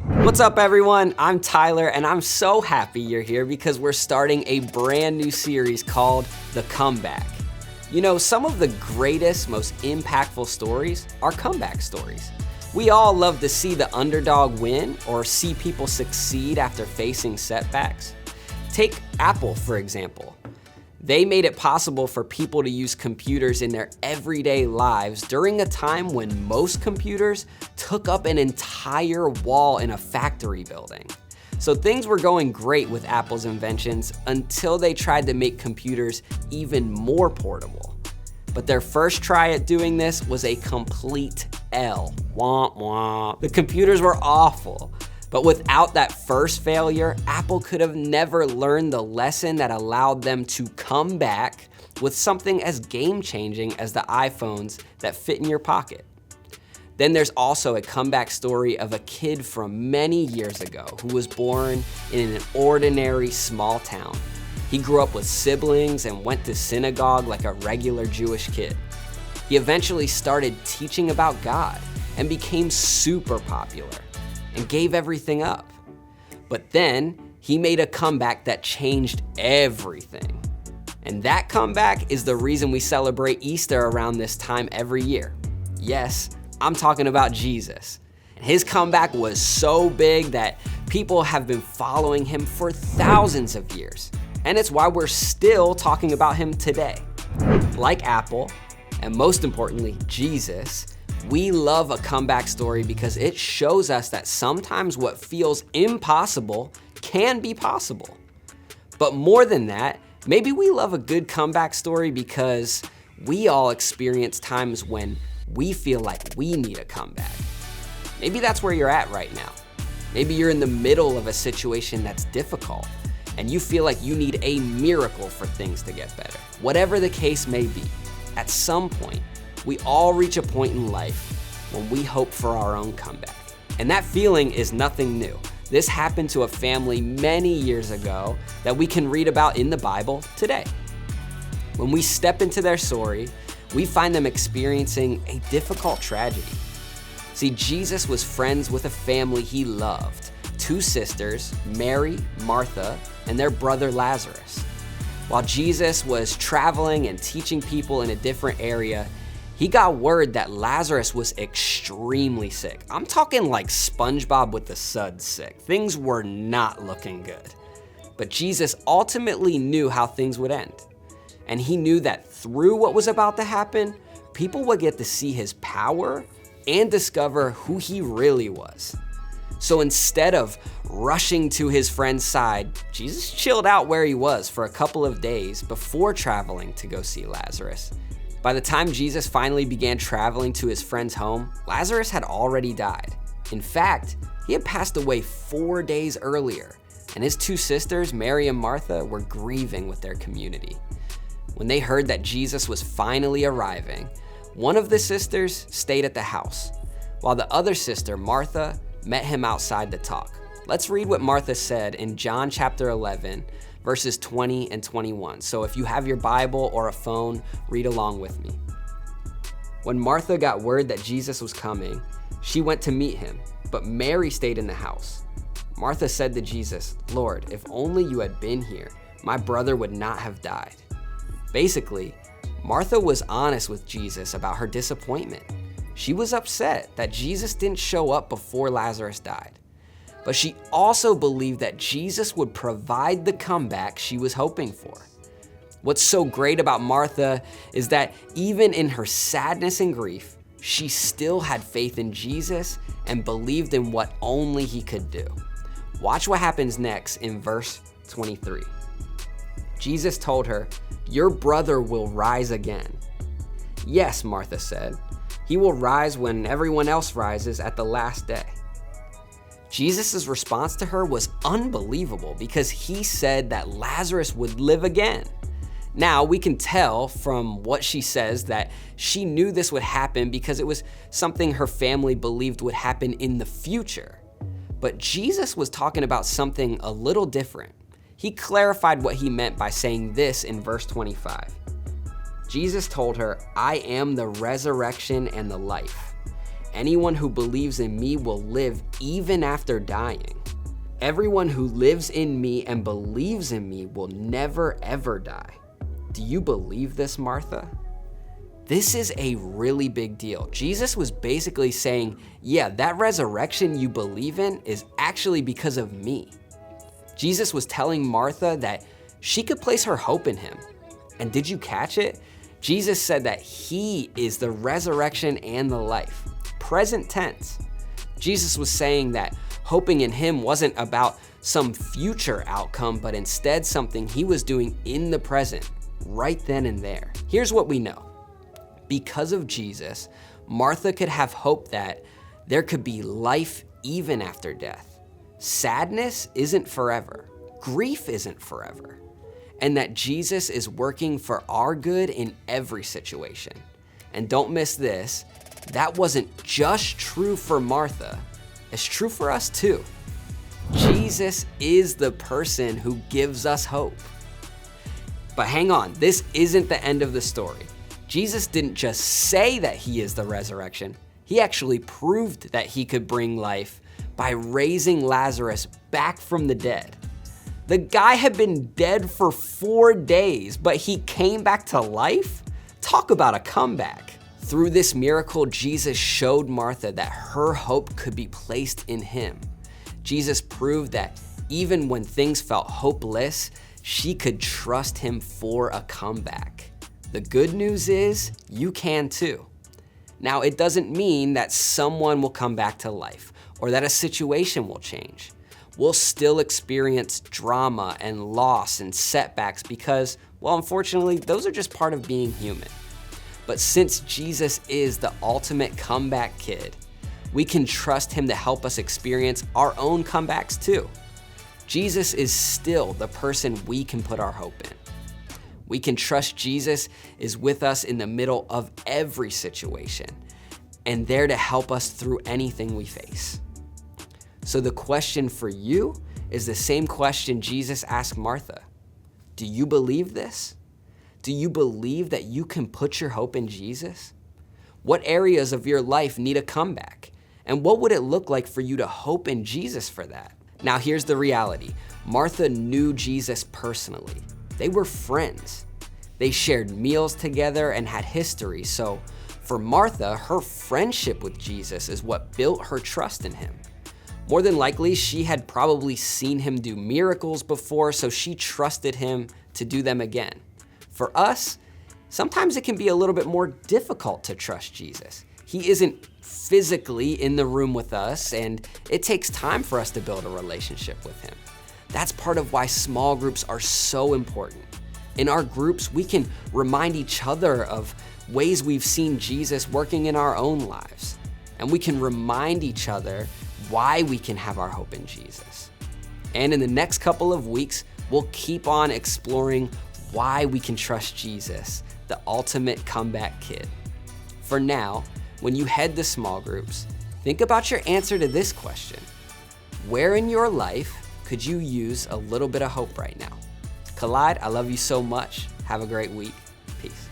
What's up, everyone? I'm Tyler, and I'm so happy you're here because we're starting a brand new series called The Comeback. You know, some of the greatest, most impactful stories are comeback stories. We all love to see the underdog win or see people succeed after facing setbacks. Take Apple, for example. They made it possible for people to use computers in their everyday lives during a time when most computers took up an entire wall in a factory building. So things were going great with Apple's inventions until they tried to make computers even more portable. But their first try at doing this was a complete L. Wah, wah. The computers were awful. But without that first failure, Apple could have never learned the lesson that allowed them to come back with something as game-changing as the iPhones that fit in your pocket. Then there's also a comeback story of a kid from many years ago who was born in an ordinary small town. He grew up with siblings and went to synagogue like a regular Jewish kid. He eventually started teaching about God and became super popular and gave everything up. But then he made a comeback that changed everything. And that comeback is the reason we celebrate Easter around this time every year. Yes, I'm talking about Jesus. His comeback was so big that people have been following him for thousands of years. And it's why we're still talking about him today. Like Apple, and most importantly, Jesus, we love a comeback story because it shows us that sometimes what feels impossible can be possible. But more than that, maybe we love a good comeback story because we all experience times when we feel like we need a comeback. Maybe that's where you're at right now. Maybe you're in the middle of a situation that's difficult and you feel like you need a miracle for things to get better. Whatever the case may be, at some point, we all reach a point in life when we hope for our own comeback. And that feeling is nothing new. This happened to a family many years ago that we can read about in the Bible today. When we step into their story, we find them experiencing a difficult tragedy. See, Jesus was friends with a family he loved, two sisters, Mary, Martha, and their brother Lazarus. While Jesus was traveling and teaching people in a different area, he got word that Lazarus was extremely sick. I'm talking like SpongeBob with the suds sick. Things were not looking good. But Jesus ultimately knew how things would end. And he knew that through what was about to happen, people would get to see his power and discover who he really was. So instead of rushing to his friend's side, Jesus chilled out where he was for a couple of days before traveling to go see Lazarus. By the time Jesus finally began traveling to his friend's home, Lazarus had already died. In fact, he had passed away 4 days earlier, and his two sisters, Mary and Martha, were grieving with their community. When they heard that Jesus was finally arriving, one of the sisters stayed at the house, while the other sister, Martha, met him outside to talk. Let's read what Martha said in John chapter 11, verses 20 and 21. So if you have your Bible or a phone, read along with me. When Martha got word that Jesus was coming, she went to meet him, but Mary stayed in the house. Martha said to Jesus, "Lord, if only you had been here, my brother would not have died." Basically, Martha was honest with Jesus about her disappointment. She was upset that Jesus didn't show up before Lazarus died. But she also believed that Jesus would provide the comeback she was hoping for. What's so great about Martha is that even in her sadness and grief, she still had faith in Jesus and believed in what only he could do. Watch what happens next in verse 23. Jesus told her, "Your brother will rise again." "Yes," Martha said. "He will rise when everyone else rises at the last day." Jesus' response to her was unbelievable because he said that Lazarus would live again. Now, we can tell from what she says that she knew this would happen because it was something her family believed would happen in the future. But Jesus was talking about something a little different. He clarified what he meant by saying this in verse 25. Jesus told her, "I am the resurrection and the life. anyone who believes in me will live even after dying. Everyone who lives in me and believes in me will never ever die. Do you believe this, Martha? This is a really big deal. Jesus was basically saying, yeah, that resurrection you believe in is actually because of me. Jesus was telling Martha that she could place her hope in him. And did you catch it? Jesus said that he is the resurrection and the life. Present tense. Jesus was saying that hoping in him wasn't about some future outcome, but instead something he was doing in the present, right then and there. Here's what we know. Because of Jesus, Martha could have hope that there could be life even after death. Sadness isn't forever. Grief isn't forever. And that Jesus is working for our good in every situation. And don't miss this, that wasn't just true for Martha, it's true for us too. Jesus is the person who gives us hope. But hang on, this isn't the end of the story. Jesus didn't just say that he is the resurrection, he actually proved that he could bring life by raising Lazarus back from the dead. The guy had been dead for 4 days, but he came back to life? Talk about a comeback. Through this miracle, Jesus showed Martha that her hope could be placed in him. Jesus proved that even when things felt hopeless, she could trust him for a comeback. The good news is, you can too. Now, it doesn't mean that someone will come back to life or that a situation will change. We'll still experience drama and loss and setbacks because, well, unfortunately, those are just part of being human. But since Jesus is the ultimate comeback kid, we can trust him to help us experience our own comebacks too. Jesus is still the person we can put our hope in. We can trust Jesus is with us in the middle of every situation and there to help us through anything we face. So the question for you is the same question Jesus asked Martha. Do you believe this? Do you believe that you can put your hope in Jesus? What areas of your life need a comeback? And what would it look like for you to hope in Jesus for that? Now here's the reality. Martha knew Jesus personally. They were friends. They shared meals together and had history. So for Martha, her friendship with Jesus is what built her trust in him. More than likely, she had probably seen him do miracles before, so she trusted him to do them again. For us, sometimes it can be a little bit more difficult to trust Jesus. He isn't physically in the room with us, and it takes time for us to build a relationship with him. That's part of why small groups are so important. In our groups, we can remind each other of ways we've seen Jesus working in our own lives. And we can remind each other why we can have our hope in Jesus. And in the next couple of weeks, we'll keep on exploring why we can trust Jesus, the ultimate comeback kid. For now, when you head to small groups, think about your answer to this question. Where in your life could you use a little bit of hope right now? Collide, I love you so much. Have a great week. Peace.